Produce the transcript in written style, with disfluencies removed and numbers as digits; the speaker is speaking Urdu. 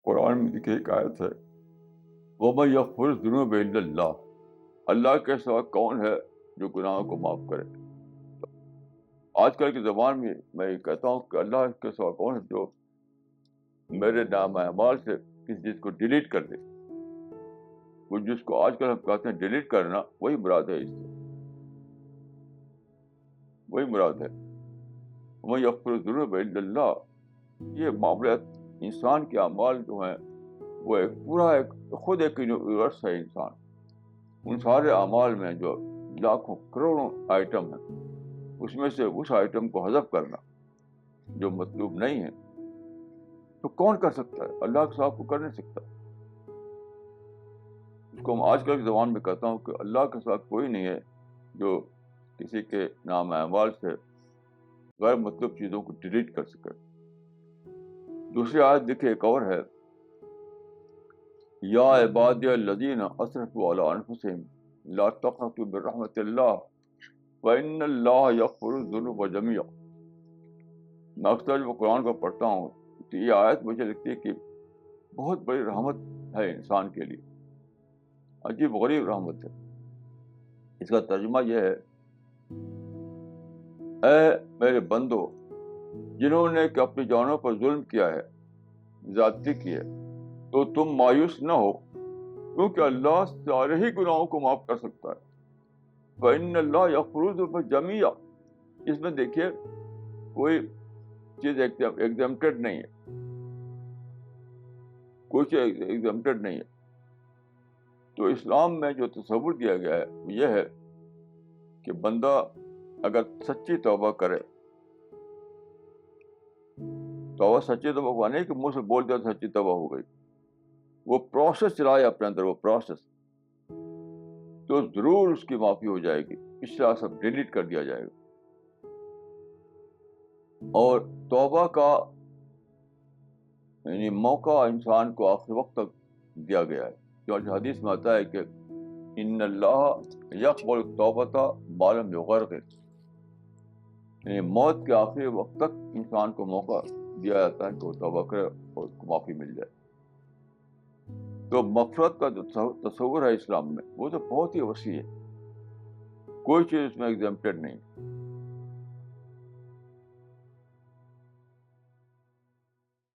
قرآن میں دیکھیے ایک آیت ہے، وَمَن یغفر الذنوب الا اللہ، اللہ کے سوا کون ہے جو گناہوں کو معاف کرے. آج کل کے زبان میں میں یہ کہتا ہوں کہ اللہ کے سوا کون ہے جو میرے نام اعمال سے کسی چیز کو ڈیلیٹ کر دے. وہ جس کو آج کل ہم کہتے ہیں ڈیلیٹ کرنا، وہی مراد ہے، اس سے وہی مراد ہے. وَمَن یغفر الذنوب الا اللہ. یہ معاملہ انسان کے اعمال جو ہیں وہ ایک پورا خود ایک یونیورس ہے. انسان ان سارے اعمال میں جو لاکھوں کروڑوں آئٹم ہیں، اس میں سے اس آئٹم کو حذف کرنا جو مطلوب نہیں ہے، تو کون کر سکتا ہے؟ اللہ کے سوا کو کر نہیں سکتا. اس کو میں آج کل کی زبان میں کہتا ہوں کہ اللہ کے سوا کوئی نہیں ہے جو کسی کے نام اعمال سے غیر مطلوب چیزوں کو ڈیلیٹ کر سکے. دوسری آیت دیکھیں، ایک اور ہے، یا عبادی الذین اسرفوا علی انفسہم لا تقنطوا من رحمۃ اللہ وان اللہ یغفر الذنوب جميعا. میں اکثر جب قرآن کو پڑھتا ہوں تو یہ آیت مجھے لگتی ہے کہ بہت بڑی رحمت ہے انسان کے لیے، عجیب غریب رحمت ہے. اس کا ترجمہ یہ ہے، اے میرے بندو جنہوں نے کہ اپنی جانوں پر ظلم کیا ہے، زیادتی کی ہے، تو تم مایوس نہ ہو، کیونکہ اللہ سارے ہی گناہوں کو معاف کر سکتا ہے. فإن اللہ یغفر الذنوب جميعا. اس میں دیکھیے کوئی چیز ایگزمپٹڈ نہیں ہے، کوئی چیز ایگزمپٹڈ نہیں ہے. تو اسلام میں جو تصور دیا گیا ہے وہ یہ ہے کہ بندہ اگر سچی توبہ کرے، توبہ سچی توبہ ہوا نہیں کہ منہ سے بول دیا سچی توبہ ہو گئی، وہ پروسیس چلائے اپنے اندر، وہ پروسیس، تو ضرور اس کی معافی ہو جائے گی، پچھلا سب ڈیلیٹ کر دیا جائے گا. اور توبہ کا یعنی موقع انسان کو آخر وقت تک دیا گیا ہے. جو حدیث میں آتا ہے کہ ان اللہ یقبل التوبۃ ما لم یغرغر، یعنی موت کے آخری وقت تک انسان کو موقع دیا جاتا ہے کہ وہ توبہ کرے اور اس کو معافی مل جائے. تو مغفرت کا جو تصور ہے اسلام میں وہ تو بہت ہی وسیع ہے، کوئی چیز اس میں ایگزمپٹڈ نہیں.